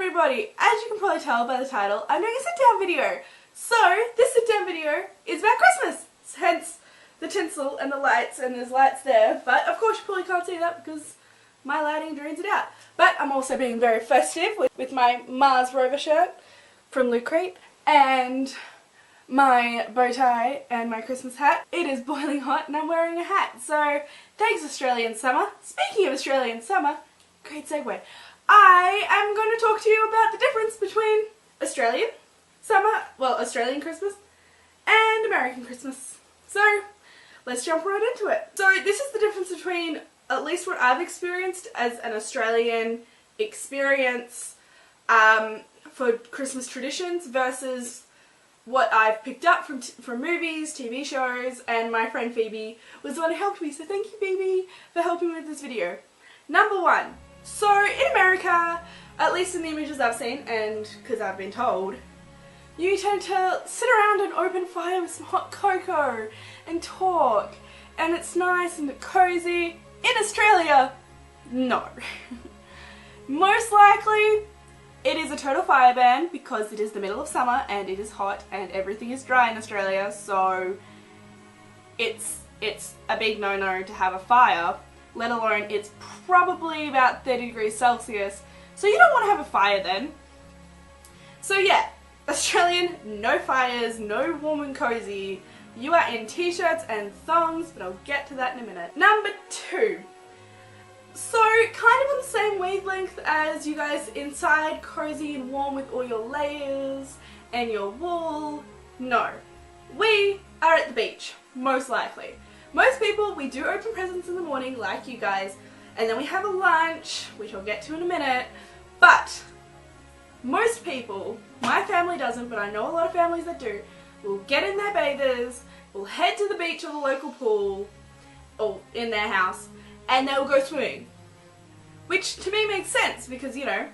everybody, as you can probably tell by the title, I'm doing a sit down video. So this sit down video is about Christmas, hence the tinsel and the lights, and there's lights there, but of course you probably can't see that because my lighting drains it out. But I'm also being very festive with my Mars Rover shirt from Loot Crate and my bow tie and my Christmas hat. It is boiling hot and I'm wearing a hat, so thanks Australian summer. Speaking of Australian summer, great segue. I am going to talk to you about the difference between Australian summer, well, Australian Christmas and American Christmas. So let's jump right into it. So this is the difference between at least what I've experienced as an Australian experience for Christmas traditions versus what I've picked up from movies, TV shows, and my friend Phoebe was the one who helped me, so thank you Phoebe for helping me with this video. Number one, so in America, at least in the images I've seen, and because I've been told, you tend to sit around an open fire with some hot cocoa and talk, and it's nice and cozy. In Australia, no. Most likely, it is a total fire ban because it is the middle of summer and it is hot and everything is dry in Australia, so it's a big no-no to have a fire, let alone it's probably about 30 degrees Celsius, so you don't want to have a fire then. So yeah, Australian, no fires, no warm and cozy. You are in t-shirts and thongs, but I'll get to that in a minute. Number two. So, kind of on the same wavelength as you guys inside, cozy and warm with all your layers and your wool. No. We are at the beach, most likely. Most people, we do open presents in the morning, like you guys, and then we have a lunch, which I'll get to in a minute, but most people, my family doesn't, but I know a lot of families that do, will get in their bathers, will head to the beach or the local pool, or in their house, and they'll go swimming. Which to me makes sense because, you know,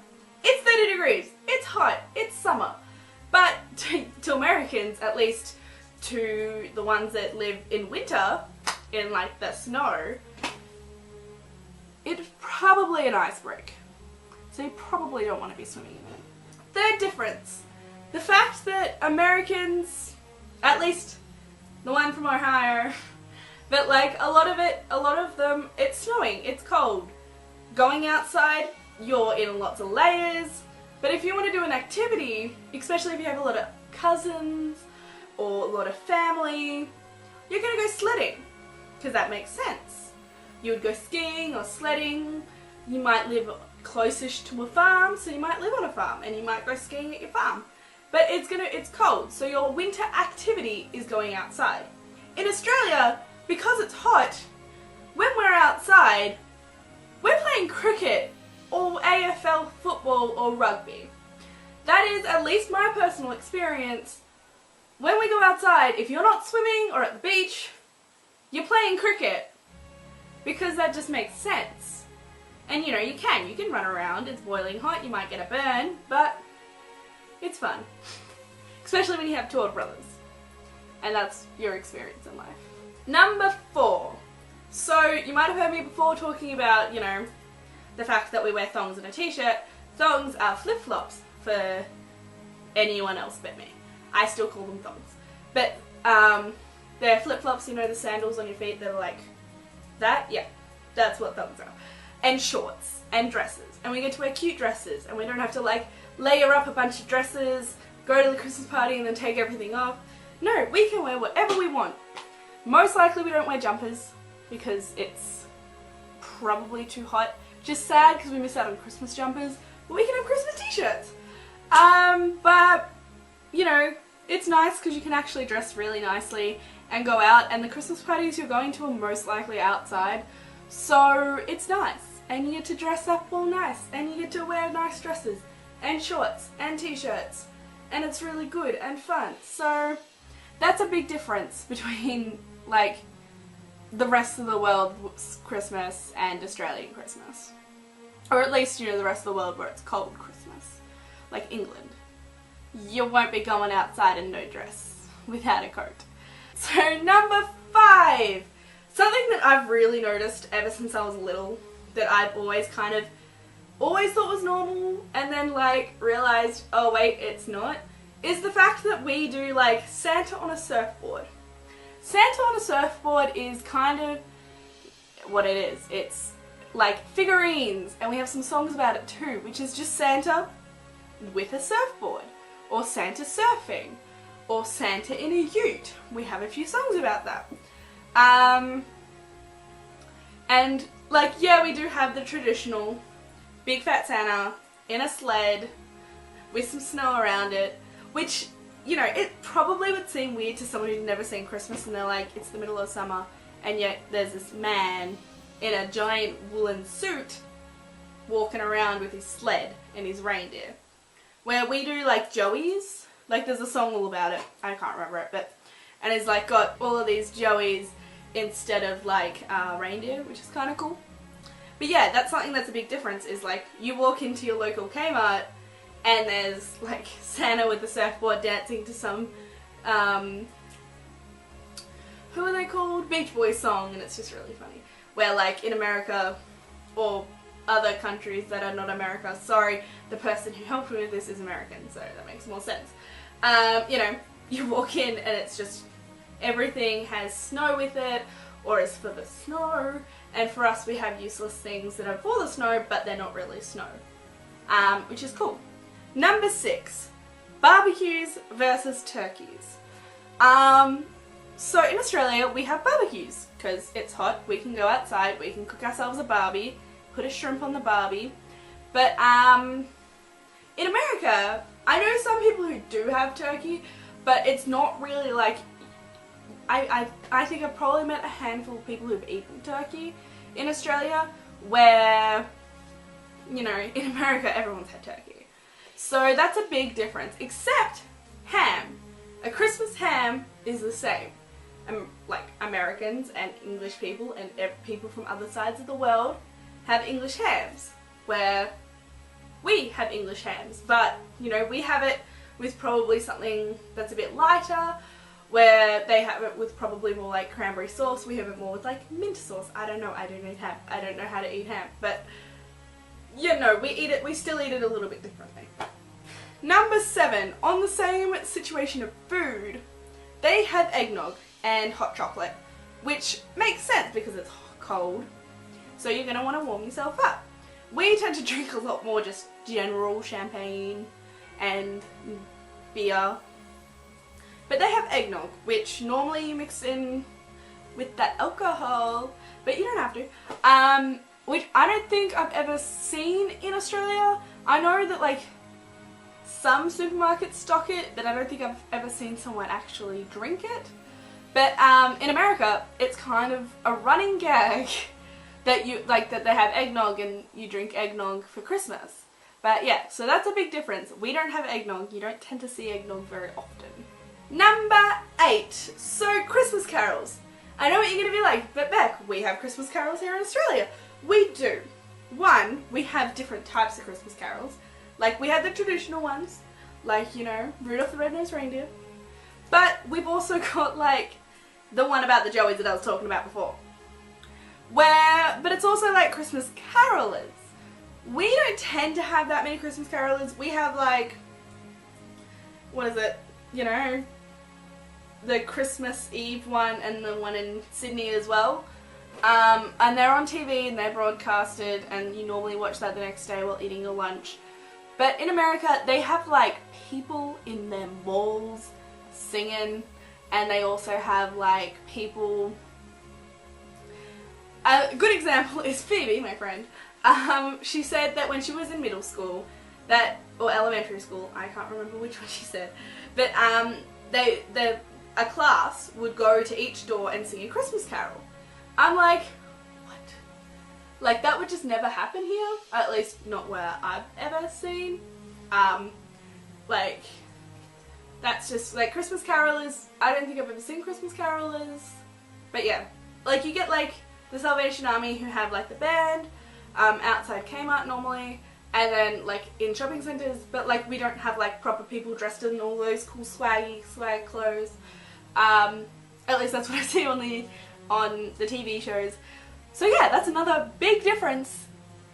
it's 30 degrees, it's hot, it's summer. But to Americans, at least to the ones that live in winter, in like the snow, it's probably an ice break. So you probably don't want to be swimming in it. Third difference, the fact that Americans, at least the one from Ohio, but like a lot of them, it's snowing, it's cold. Going outside, you're in lots of layers, but if you want to do an activity, especially if you have a lot of cousins or a lot of family, you're going to go sledding, because that makes sense. You would go skiing or sledding, you might live closest to a farm, so you might live on a farm, and you might go skiing at your farm. But it's cold, so your winter activity is going outside. In Australia, because it's hot, when we're outside, we're playing cricket or AFL football or rugby. That is at least my personal experience. When we go outside, if you're not swimming or at the beach, you're playing cricket. Because that just makes sense. And you know, you can run around, it's boiling hot, you might get a burn, but it's fun. Especially when you have two older brothers. And that's your experience in life. Number four. So, you might have heard me before talking about, you know, the fact that we wear thongs and a t-shirt. Thongs are flip-flops for anyone else but me. I still call them thongs. But, they're flip-flops, you know, the sandals on your feet that are like that? Yeah, that's what thongs are. And shorts, and dresses. And we get to wear cute dresses, and we don't have to like layer up a bunch of dresses, go to the Christmas party and then take everything off. No, we can wear whatever we want. Most likely we don't wear jumpers because it's probably too hot. Just sad because we miss out on Christmas jumpers, but we can have Christmas t-shirts. But, you know, it's nice because you can actually dress really nicely and go out, and the Christmas parties you're going to are most likely outside, so it's nice. And you get to dress up all nice, and you get to wear nice dresses, and shorts, and t-shirts, and it's really good and fun. So that's a big difference between, like, the rest of the world's Christmas and Australian Christmas. Or at least, you know, the rest of the world where it's cold Christmas. Like England. You won't be going outside in no dress without a coat. So number five. Something that I've really noticed ever since I was little, that I've always kind of always thought was normal and then like realized, oh wait, it's not, is the fact that we do like Santa on a surfboard. Santa on a surfboard is kind of what it is. It's like figurines, and we have some songs about it too, which is just Santa with a surfboard, or Santa surfing, or Santa in a ute. We have a few songs about that. And like, yeah, we do have the traditional big fat Santa in a sled with some snow around it, which, you know, it probably would seem weird to someone who's never seen Christmas and they're like, it's the middle of summer and yet there's this man in a giant woolen suit walking around with his sled and his reindeer. Where we do like Joeys, like there's a song all about it, I can't remember it, but, and it's like got all of these Joeys instead of like reindeer, which is kind of cool. But yeah, that's something that's a big difference, is like you walk into your local Kmart and there's like Santa with the surfboard dancing to some, who are they called? Beach Boys song, and it's just really funny. Where like in America, or other countries that are not America, sorry, the person who helped me with this is American, so that makes more sense. You know, you walk in and it's just, everything has snow with it, or is for the snow, and for us we have useless things that are for the snow, but they're not really snow. Which is cool. Number 6, barbecues versus turkeys. So in Australia we have barbecues, because it's hot, we can go outside, we can cook ourselves a barbie, put a shrimp on the barbie, but in America, I know some people who do have turkey, but it's not really like, I think I've probably met a handful of people who've eaten turkey in Australia, where, you know, in America everyone's had turkey. So that's a big difference, except ham. A Christmas ham is the same. Like Americans and English people and people from other sides of the world have English hams, where we have English hams, but you know, we have it with probably something that's a bit lighter, where they have it with probably more like cranberry sauce, we have it more with like mint sauce. I don't know, I don't eat ham, I don't know how to eat ham, but you know, we still eat it a little bit differently. Number 7, on the same situation of food, they have eggnog and hot chocolate, which makes sense because it's cold, so you're going to want to warm yourself up. We tend to drink a lot more just general champagne and beer, but they have eggnog, which normally you mix in with that alcohol, but you don't have to, which I don't think I've ever seen in Australia. I know that like some supermarkets stock it, but I don't think I've ever seen someone actually drink it. But in America, it's kind of a running gag that you like, that they have eggnog and you drink eggnog for Christmas. But yeah, so that's a big difference. We don't have eggnog. You don't tend to see eggnog very often. Number 8. So Christmas carols. I know what you're going to be like, but Beck, we have Christmas carols here in Australia. We do. One, we have different types of Christmas carols. Like, we have the traditional ones, like, you know, Rudolph the Red-Nosed Reindeer. But we've also got, like, the one about the Joeys that I was talking about before. But it's also like Christmas carolers. We don't tend to have that many Christmas carolers. We have, like, what is it, you know, the Christmas Eve one and the one in Sydney as well. And they're on TV and they're broadcasted, and you normally watch that the next day while eating your lunch. But in America, they have like people in their malls singing, and they also have like people. A good example is Phoebe, my friend. She said that when she was in middle school, or elementary school, I can't remember which one she said, but a class would go to each door and sing a Christmas carol. I'm like, what? Like, that would just never happen here, at least not where I've ever seen. Like, that's just, like, Christmas carolers, I don't think I've ever seen Christmas carolers, but yeah. Like, you get, like, the Salvation Army who have, like, the band, outside Kmart normally, and then, like, in shopping centres, but, like, we don't have, like, proper people dressed in all those cool swag clothes. At least that's what I see on the TV shows. So yeah, that's another big difference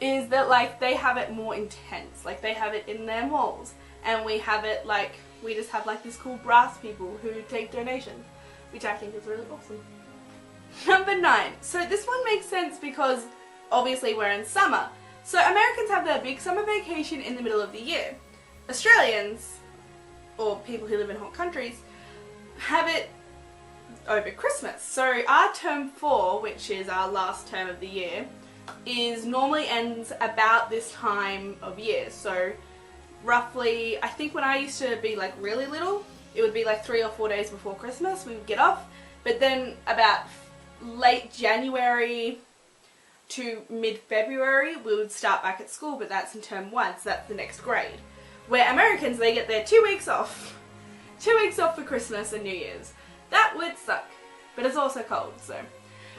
is that like they have it more intense. Like they have it in their malls, and we have it like, we just have like these cool brass people who take donations, which I think is really awesome. Number 9. So this one makes sense because obviously we're in summer. So Americans have their big summer vacation in the middle of the year. Australians, or people who live in hot countries, have it over Christmas. So our term 4, which is our last term of the year, is normally ends about this time of year. So roughly, I think when I used to be like really little, it would be like 3 or 4 days before Christmas we would get off. But then about late January to mid-February we would start back at school, but that's in term 1, so that's the next grade. Where Americans, they get their 2 weeks off. 2 weeks off for Christmas and New Year's. That would suck, but it's also cold, so.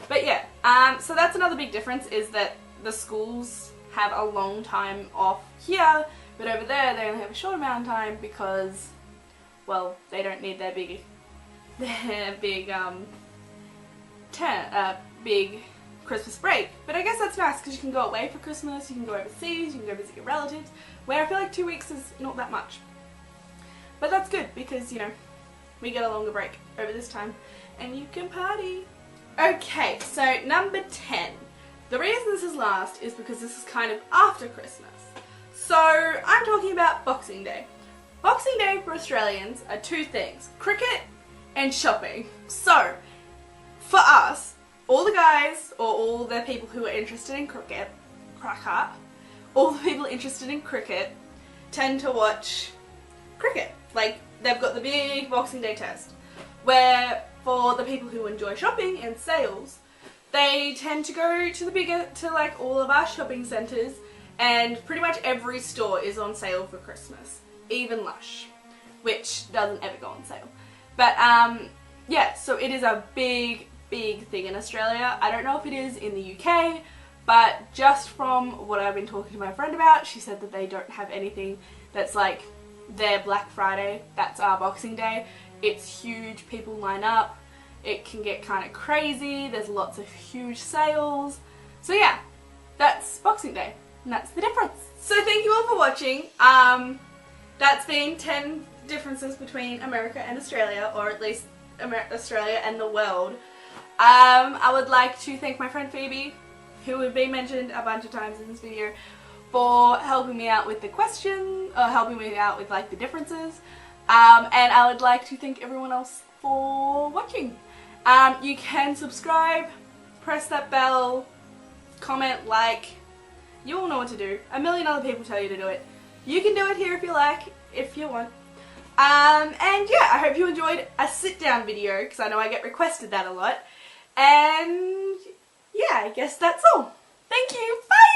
But yeah, so that's another big difference, is that the schools have a long time off here, but over there they only have a short amount of time because, well, they don't need their big big Christmas break. But I guess that's nice because you can go away for Christmas, you can go overseas, you can go visit your relatives, where I feel like 2 weeks is not that much. But that's good because, you know, we get a longer break over this time and you can party. Okay, so number 10. The reason this is last is because this is kind of after Christmas. So I'm talking about Boxing Day. Boxing Day for Australians are 2 things: cricket and shopping. So for us, all the guys, or all the people who are interested in cricket, all the people interested in cricket tend to watch cricket. Like, they've got the big Boxing Day test. Where for the people who enjoy shopping and sales, they tend to go to like all of our shopping centres, and pretty much every store is on sale for Christmas. Even Lush, which doesn't ever go on sale. But yeah, so it is a big thing in Australia. I don't know if it is in the UK, but just from what I've been talking to my friend about, she said that they don't have anything that's like their Black Friday. That's our Boxing Day. It's huge, people line up, it can get kind of crazy, there's lots of huge sales. So yeah, that's Boxing Day, and that's the difference. So thank you all for watching. That's been 10 differences between America and Australia, or at least Australia and the world. I would like to thank my friend Phoebe, who would be mentioned a bunch of times in this video, for helping me out with the question, or helping me out with like the differences. And I would like to thank everyone else for watching. You can subscribe, press that bell, comment, like, you all know what to do. A million other people tell you to do it. You can do it here if you like, if you want. And yeah, I hope you enjoyed a sit down video, because I know I get requested that a lot. And yeah, I guess that's all. Thank you, bye!